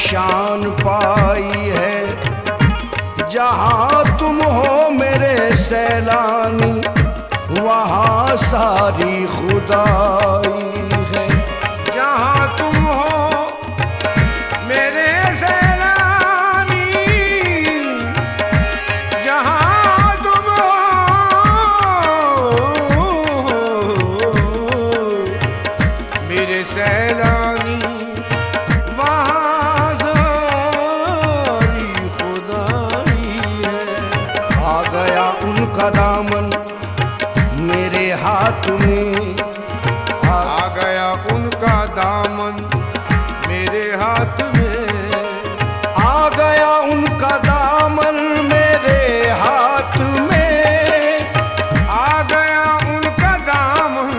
शान पाई है। जहाँ तुम हो मेरे सैलानी वहाँ सारी खुदाई है। जहाँ तुम हो मेरे सैलानी, जहाँ तुम हो मेरे सैलानी वहाँ सारी खुदाई है। आ गया उनका दामन मेरे हाथ में, आ गया उनका दामन मेरे हाथ में। आ गया उनका दामन मेरे हाथ में। आ गया उनका दामन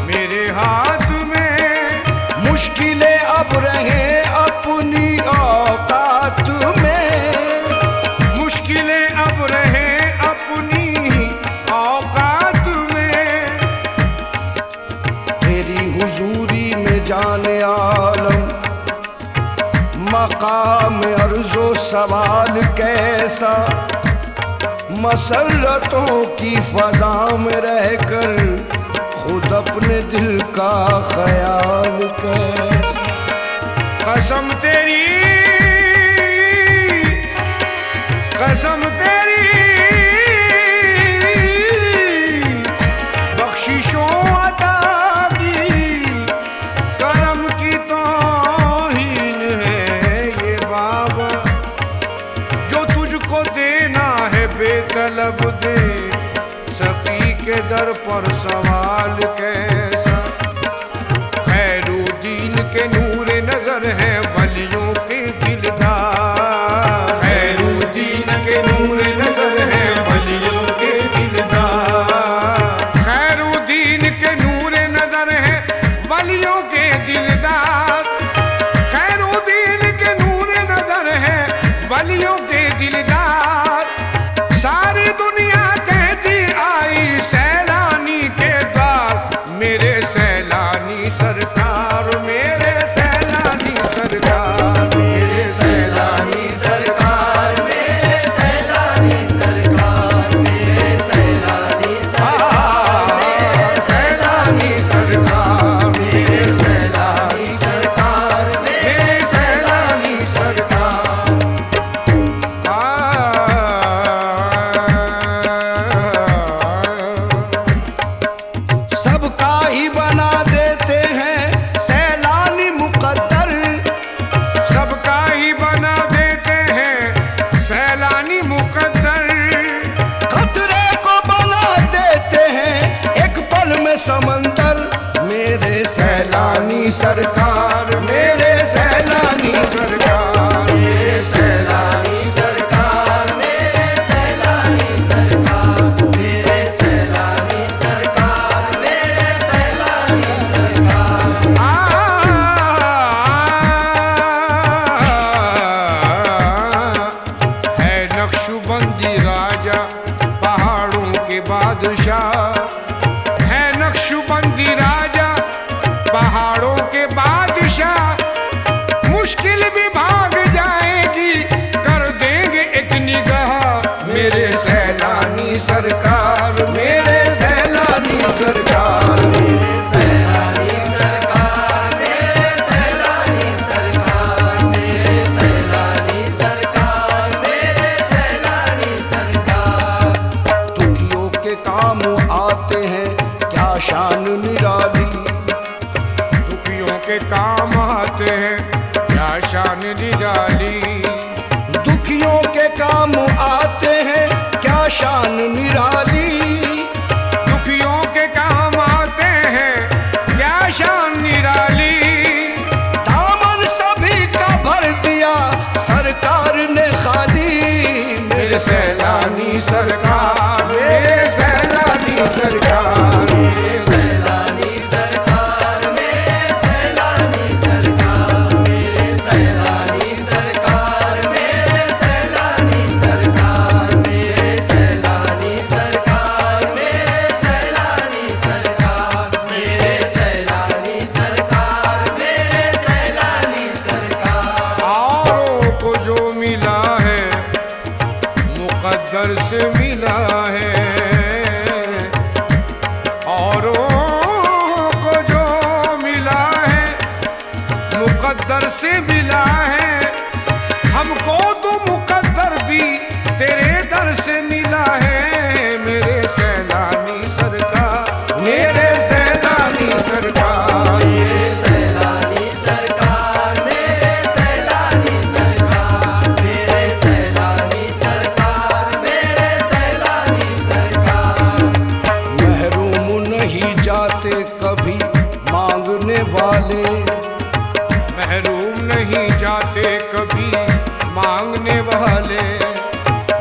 मेरे हाथ में। मुश्किलें अब रहे अपनी औकात में। मुश्किलें अब रहे अपनी औकात में। तेरी हुजूरी में जाने आलम मकाम अर्ज़ो सवाल कैसा। मसरतों की फजा में रहकर खुद अपने दिल का ख्याल कैसा। कसम तेरी, कसम तेरी बख्शिशों अता की, करम की तौहीन है ये बाबा। जो तुझको देना है बेतलब दे, सकी के दर पर सवाल कैसा। खैरुद्दीन के नूर नजर है वलियों के दिलदार। खैरुद्दीन के नूर नजर है वलियों के दिलदार। खैरुद्दीन के नूर नजर है वलियों के दिलदार। खैरुद्दीन के नूर नजर है वलियों के दिलदार। सारी दुनिया कहती आई सैलानी के द्वार। मेरे सैलानी सरकार, मेरे सैलानी सरकार, मेरे सैलानी सरकार, मेरे सैलानी सरकार, मेरे सैलानी सरकार, सैलानी सरकार, मेरे सैलानी सरकार, मेरे सैलानी सरकार। सबका ही बना देते हैं सैलानी मुकद्दर। सबका ही बना देते हैं सैलानी मुकद्दर। खतरे को बना देते हैं एक पल में समंदर। मेरे सैलानी सरकार, मेरे सैलानी सरकार, मेरे सैलानी सरकार, मेरे सैलानी सरकार, मेरे सैलानी सरकार, मेरे सैलानी सरकार। है नक्शबंदी राजा पहाड़ों के बादशाह। है नक्शबंदी राजा पहाड़ों के बादशाह। मुश्किल भी भाग जाएगी, कर देंगे एक निगाह। मेरे सैलानी सरकार, मेरे सैलानी सरकार, मेरे सैलानी सरकार, मेरे सैलानी सरकार, मेरे सैलानी सरकार, मेरे सैलानी सरकार। दुखियों के काम आते हैं क्या शान निराली। दुखियों के काम आते हैं क्या शान निराली। दुखियों के काम आते हैं क्या शान निराली। दुखियों के काम आते हैं क्या शान निराली। दामन सभी का भर दिया सरकार ने खाली। मेरे सैलानी सरकार, मेरे सैलानी सरकार, मेरे सैलानी सरकार, मेरे सैलानी सरकार, मेरे सैलानी सरकार, मेरे सैलानी सरकार, मेरे सैलानी सरकार, मेरे सैलानी सरकार, मेरे सैलानी सरकार, मेरे सैलानी सरकार। मुकद्दर से मिला है, हमको तो मुकद्दर भी तेरे दर से मिला है। मेरे सैलानी सरकार, मेरे सैलानी सरकार, मेरे सैलानी सरकार, मेरे सैलानी सरकार, मेरे सैलानी सरकार, मेरे सैलानी सरकार। महरूम नहीं जाते कभी मांगने वाले, महरूम नहीं जाते कभी मांगने वाले,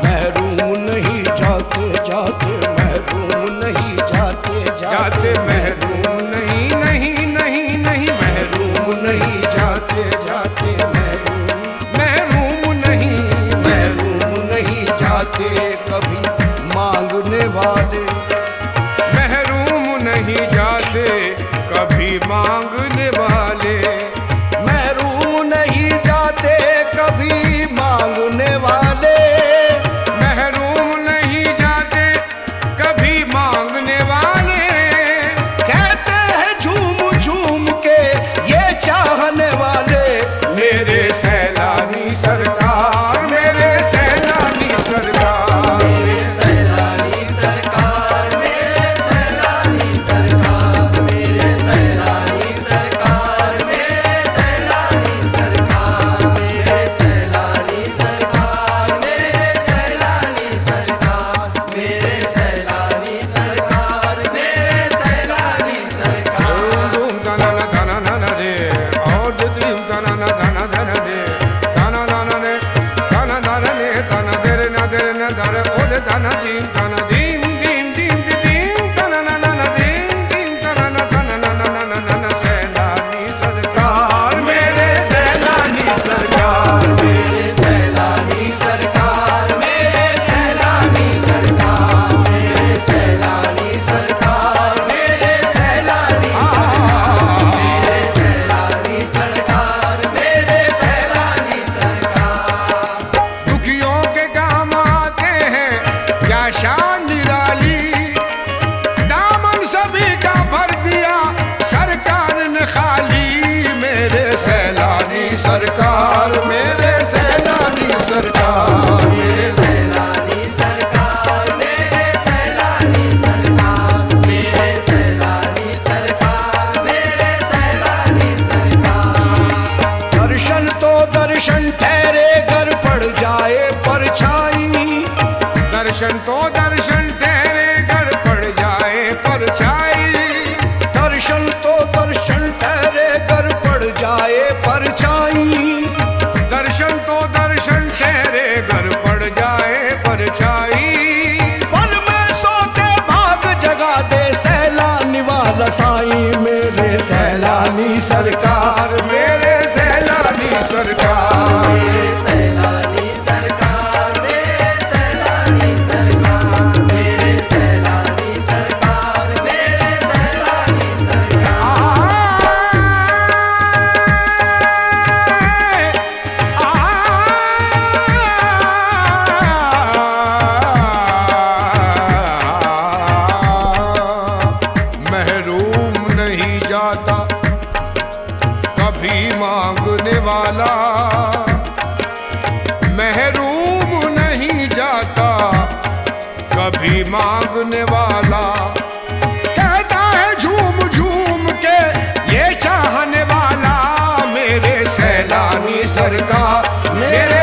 महरूम नहीं जाते जाते, महरूम नहीं जाते जाते महरूम नहीं नहीं नहीं नहीं महरूम नहीं जाते जाते, महरूम नहीं महरूम नहीं जाते कभी मांगने वाले, महरूम नहीं जाते कभी मांगने वाले, महरूम नहीं जाते कभी मांगने वाले। महरूम नहीं जाते कभी मांगने वाले। कहते हैं झूम झूम के ये चाहने वाले, मेरे सैलानी सरकार, मेरे सैलानी सरकार, मेरे सैलानी सरकार, मेरे सैलानी सरकार, मेरे सैलानी सरकार, मेरे सैलानी सरकार, मेरे सैलानी सरकार, मेरे सैलानी सरकार, मेरे सैलानी सरकार, मेरे सैलानी सरकार। धूम धना धना धना रे, और धूम धना धना धना रे, धना धना रे, धना धना रे, धना दे रे ना दे रे ना धरे ओले धना दीम धना दीम दीम दीम दीम धना ना ना ना दीम दीम धना ना धना ना ना ना ना ना सैलानी सरकार, मेरे सैलानी सरकार, मेरे सैलानी सरकार, मेरे सैलानी सरकार, मेरे सैलानी सरकार, मेरे सैलानी सरकार, मेरे सैलानी सरकार, मेरे सैलानी सरकार। दुखियों के काम आते हैं क्या शान निराली, दामन सभी का भर दिया सरकार ने खाली। मेरे सैलानी सरकार, मेरे सैलानी सरकार, मेरे सैलानी सरकार, मेरे सैलानी सरकार, मेरे सैलानी सरकार, मेरे सैलानी सरकार। दर्शन तो दर्शन ठहरे घर पड़ जाए परछाई, दर्शन तो दर्शन तेरे घर पड़ जाए परछाई, दर्शन तो दर्शन ठहरे घर पड़ जाए परछाई, दर्शन तो दर्शन तेरे घर पड़ जाए परछाई। पल में सो के भाग जगा दे सैलानी वाला साईं। मेरे सैलानी सरकार, मेरे सैलानी सरकार, मेरे सैलानी सरकार, मेरे सैलानी सरकार, मेरे सैलानी सरकार, मेरे सैलानी सरकार। महरूम नहीं जाता कभी मांगने वाला, महरूम नहीं जाता कभी मांगने वाला। कहता है झूम झूम के ये चाहने वाला, मेरे सैलानी सरकार, मेरे